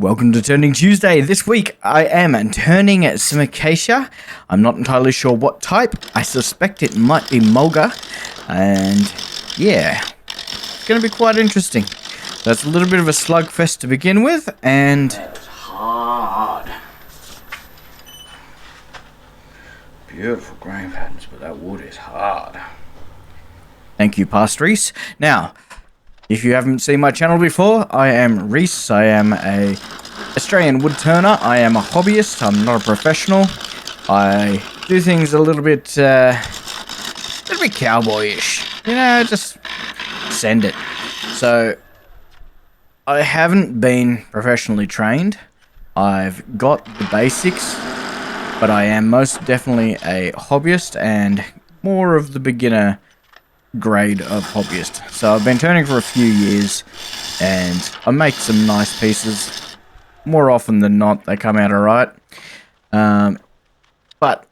Welcome to Turning Tuesday. This week I am turning some acacia. I'm not entirely sure what type. I suspect it might be mulga. And yeah, it's going to be quite interesting. That's a little bit of a slugfest to begin with, and it's hard. Beautiful grain patterns, but that wood is hard. Thank you, Past Reese. Now, if you haven't seen my channel before, I am Reese. I am a Australian wood turner. I am a hobbyist. I'm not a professional. I do things a little bit cowboyish. You know, just send it. So, I haven't been professionally trained. I've got the basics, but I am most definitely a hobbyist and more of the beginner grade of hobbyist. So I've been turning for a few years and I make some nice pieces. More often than not, they come out alright. But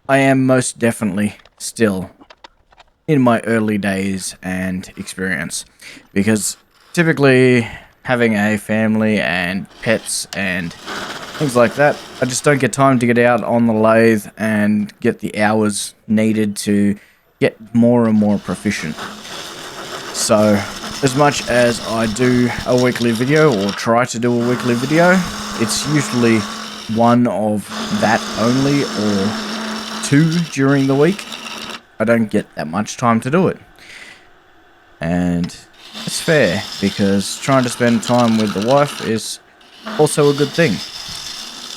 I am most definitely still in my early days and experience, because typically having a family and pets and things like that, I just don't get time to get out on the lathe and get the hours needed to get more and more proficient. So, as much as I do a weekly video, or try to do a weekly video, it's usually one of that only, or two during the week. I don't get that much time to do it. And it's fair, because trying to spend time with the wife is also a good thing.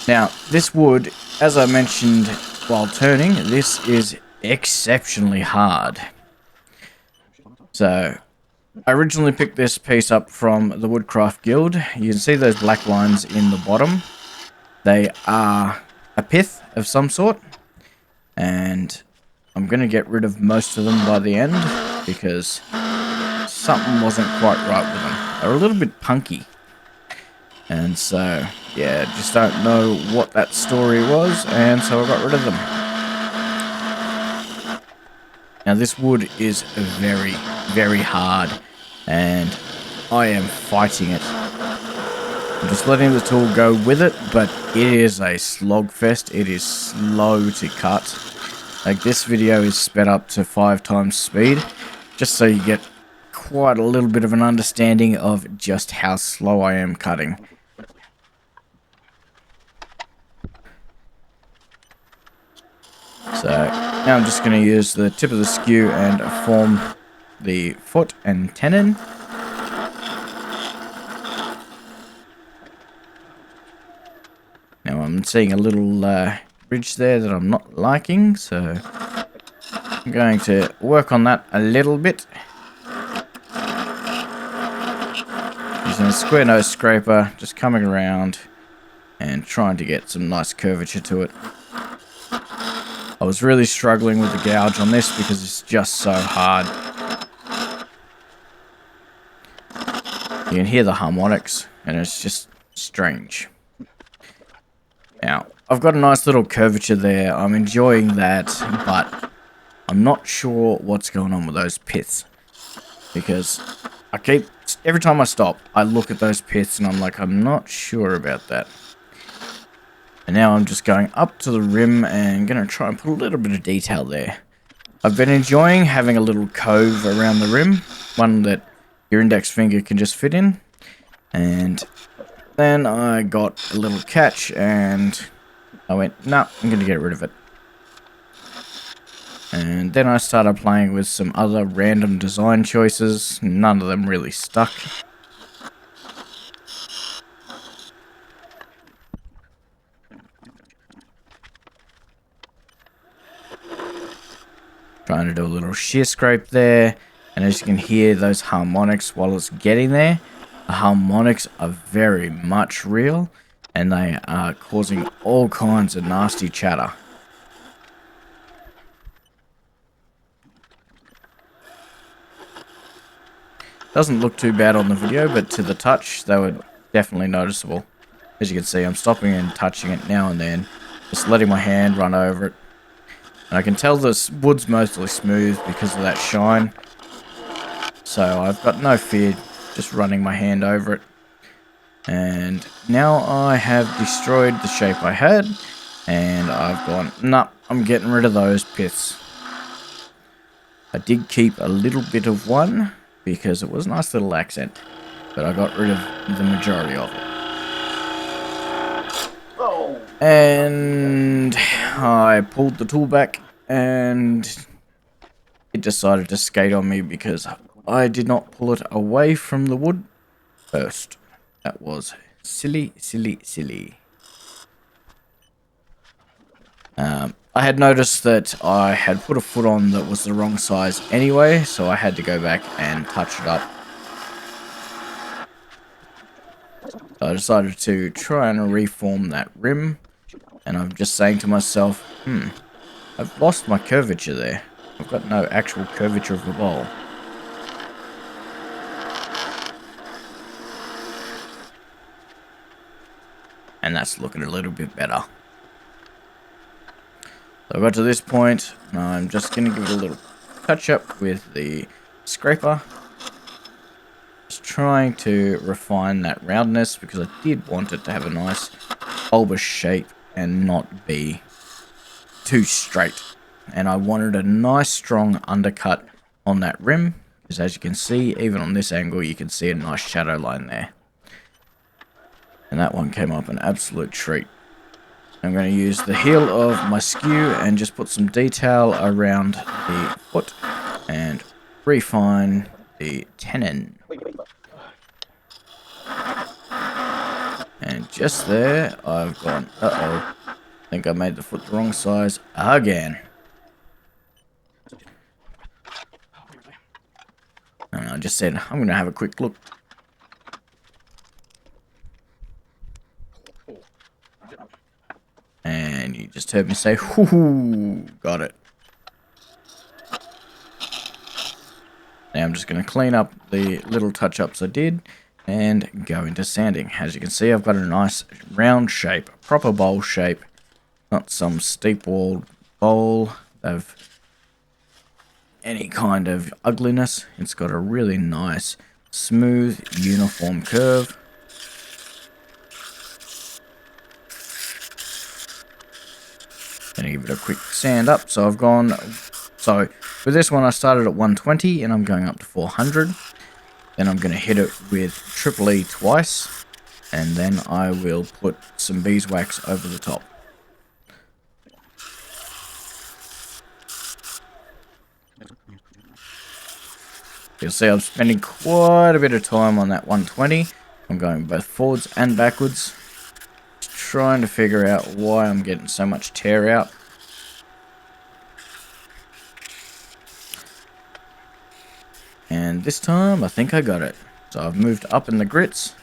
Now, this wood, as I mentioned while turning, this is exceptionally hard. So, I originally picked this piece up from the Woodcraft Guild. You can see those black lines in the bottom. They are a pith of some sort, and I'm going to get rid of most of them by the end, because something wasn't quite right with them. They're a little bit punky. And so, yeah, just don't know what that story was, and so I got rid of them. Now, this wood is very, very hard, and I am fighting it. I'm just letting the tool go with it, but it is a slogfest. It is slow to cut. Like, this video is sped up to 5 times speed, just so you get quite a little bit of an understanding of just how slow I am cutting. So, now I'm just going to use the tip of the skew and form the foot and tenon. Now I'm seeing a little ridge there that I'm not liking, so I'm going to work on that a little bit. Using a square nose scraper, just coming around and trying to get some nice curvature to it. I was really struggling with the gouge on this because it's just so hard. You can hear the harmonics, and it's just strange. Now, I've got a nice little curvature there. I'm enjoying that, but I'm not sure what's going on with those piths. Because every time I stop, I look at those piths and I'm like, I'm not sure about that. And now I'm just going up to the rim and going to try and put a little bit of detail there. I've been enjoying having a little cove around the rim, one that your index finger can just fit in. And then I got a little catch and I went, no, I'm going to get rid of it. And then I started playing with some other random design choices. None of them really stuck. Trying to do a little shear scrape there, and as you can hear those harmonics while it's getting there, the harmonics are very much real, and they are causing all kinds of nasty chatter. Doesn't look too bad on the video, but to the touch they were definitely noticeable. As you can see, I'm stopping and touching it now and then, just letting my hand run over it. And I can tell this wood's mostly smooth because of that shine. So I've got no fear just running my hand over it. And now I have destroyed the shape I had, and I've gone, nah, I'm getting rid of those piths. I did keep a little bit of one, because it was a nice little accent, but I got rid of the majority of it. And I pulled the tool back, and it decided to skate on me because I did not pull it away from the wood first. That was silly, silly, silly. I had noticed that I had put a foot on that was the wrong size anyway, so I had to go back and touch it up. So I decided to try and reform that rim, and I'm just saying to myself, I've lost my curvature there. I've got no actual curvature of the bowl. And that's looking a little bit better. So I got to this point, and I'm just going to give it a little touch up with the scraper. Just trying to refine that roundness, because I did want it to have a nice bulbous shape and not be too straight. And I wanted a nice strong undercut on that rim, because as you can see, even on this angle, you can see a nice shadow line there. And that one came up an absolute treat. I'm going to use the heel of my skew and just put some detail around the foot and refine the tenon. And just there, I've gone, uh-oh, I think I made the foot the wrong size again. And I just said, I'm going to have a quick look. And you just heard me say, whoo, got it. Now I'm just going to clean up the little touch-ups I did and go into sanding. As you can see, I've got a nice round shape, proper bowl shape, not some steep-walled bowl of any kind of ugliness. It's got a really nice, smooth, uniform curve. Gonna give it a quick sand up. So I've gone, so with this one I started at 120 and I'm going up to 400. Then I'm gonna hit it with triple E twice, and then I will put some beeswax over the top. You'll see I'm spending quite a bit of time on that 120. I'm going both forwards and backwards, trying to figure out why I'm getting so much tear out. And this time I think I got it. So I've moved up in the grits.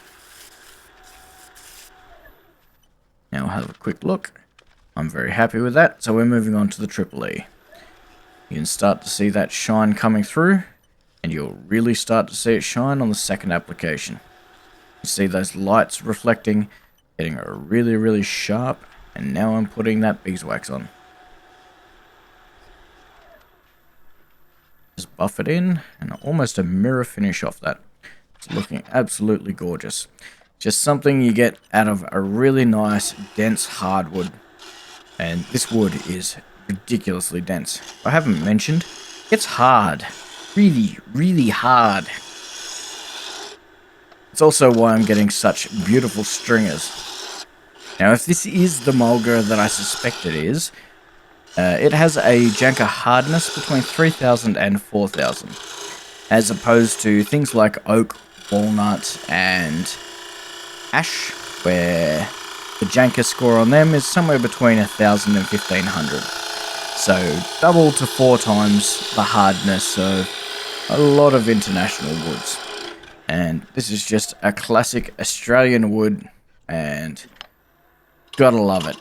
Now I'll have a quick look. I'm very happy with that. So we're moving on to the triple E. You can start to see that shine coming through, and you'll really start to see it shine on the second application. You see those lights reflecting, getting a really, really sharp, and now I'm putting that beeswax on. Just buff it in, and almost a mirror finish off that. It's looking absolutely gorgeous. Just something you get out of a really nice, dense hardwood. And this wood is ridiculously dense. I haven't mentioned, it's hard. Really, really hard. It's also why I'm getting such beautiful stringers. Now, if this is the mulga that I suspect it is, it has a Janka Hardness between 3000 and 4000, as opposed to things like oak, walnut, and ash, where the Janka score on them is somewhere between 1000 and 1500. So, double to 4 times the hardness of a lot of international woods. And this is just a classic Australian wood, and gotta love it.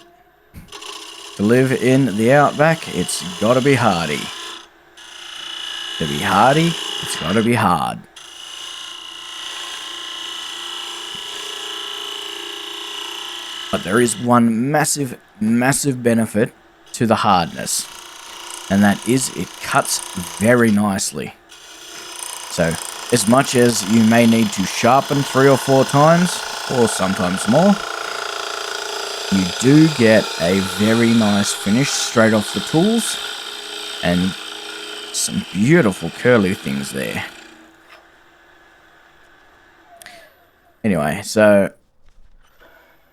To live in the outback, it's gotta be hardy. To be hardy, it's gotta be hard. But there is one massive, massive benefit to the hardness, and that is it cuts very nicely. So, as much as you may need to sharpen 3 or 4 times, or sometimes more, you do get a very nice finish straight off the tools, and some beautiful curly things there. Anyway, so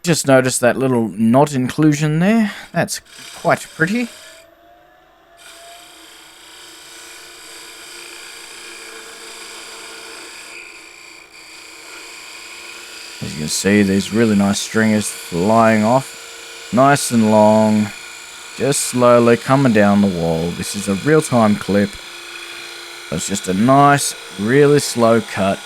just notice that little knot inclusion there. That's quite pretty. As you can see, these really nice stringers flying off, nice and long, just slowly coming down the wall. This is a real-time clip. So it's just a nice, really slow cut.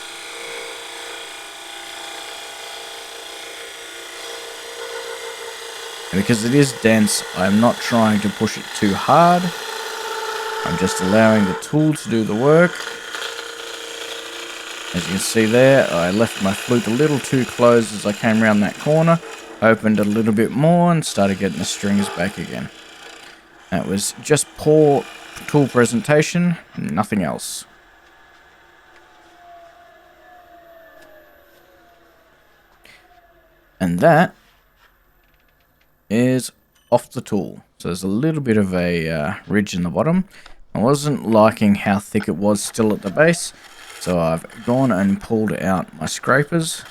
And because it is dense, I'm not trying to push it too hard. I'm just allowing the tool to do the work. As you can see there, I left my flute a little too closed as I came around that corner, opened a little bit more and started getting the strings back again. That was just poor tool presentation, nothing else. And that is off the tool. So there's a little bit of a ridge in the bottom. I wasn't liking how thick it was still at the base. So I've gone and pulled out my scrapers,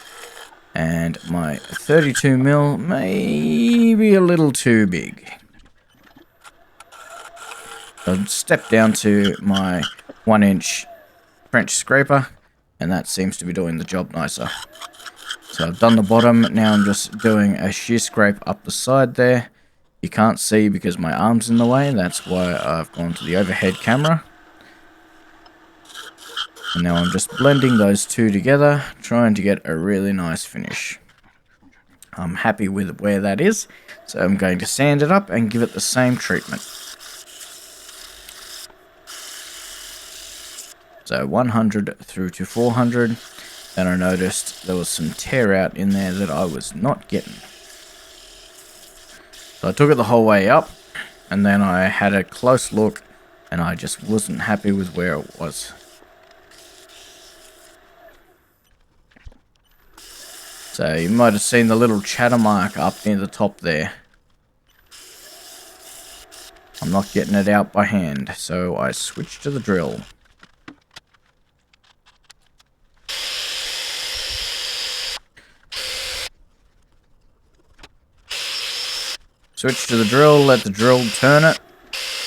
and my 32mm may be a little too big. I've stepped down to my 1-inch French scraper, and that seems to be doing the job nicer. So I've done the bottom, now I'm just doing a shear scrape up the side there. You can't see because my arm's in the way, that's why I've gone to the overhead camera. And now I'm just blending those two together, trying to get a really nice finish. I'm happy with where that is, so I'm going to sand it up and give it the same treatment. So 100 through to 400, then I noticed there was some tear out in there that I was not getting. So I took it the whole way up, and then I had a close look, and I just wasn't happy with where it was. So you might have seen the little chatter mark up near the top there. I'm not getting it out by hand, so I switched to the drill. Switch to the drill, let the drill turn it.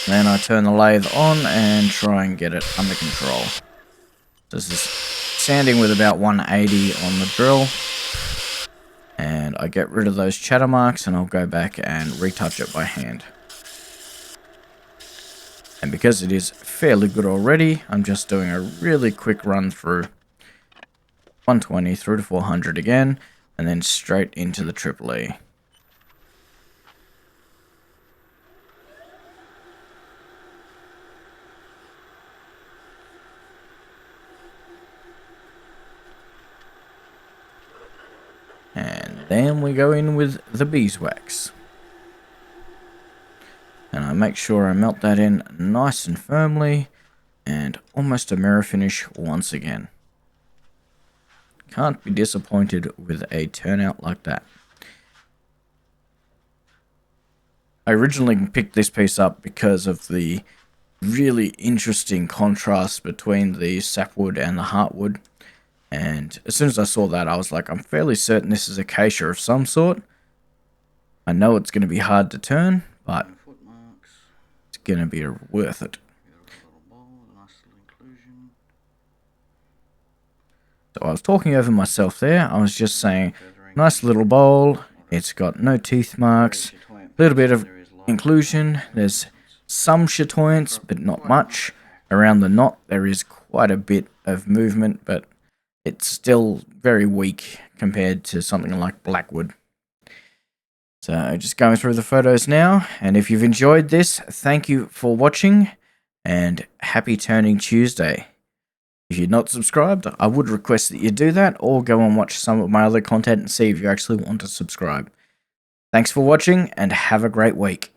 Then I turn the lathe on and try and get it under control. This is sanding with about 180 on the drill. And I get rid of those chatter marks and I'll go back and retouch it by hand. And because it is fairly good already, I'm just doing a really quick run through 120 through to 400 again, and then straight into the Triple E. And then we go in with the beeswax. And I make sure I melt that in nice and firmly, and almost a mirror finish once again. Can't be disappointed with a turnout like that. I originally picked this piece up because of the really interesting contrast between the sapwood and the heartwood. And as soon as I saw that, I was like, I'm fairly certain this is acacia of some sort. I know it's going to be hard to turn, but it's going to be worth it. So I was talking over myself there. I was just saying, nice little bowl. It's got no teeth marks. A little bit of inclusion. There's some chatoyance, but not much. Around the knot, there is quite a bit of movement, but it's still very weak compared to something like blackwood. So just going through the photos now, and if you've enjoyed this, thank you for watching, and happy Turning Tuesday. If you're not subscribed, I would request that you do that, or go and watch some of my other content and see if you actually want to subscribe. Thanks for watching, and have a great week.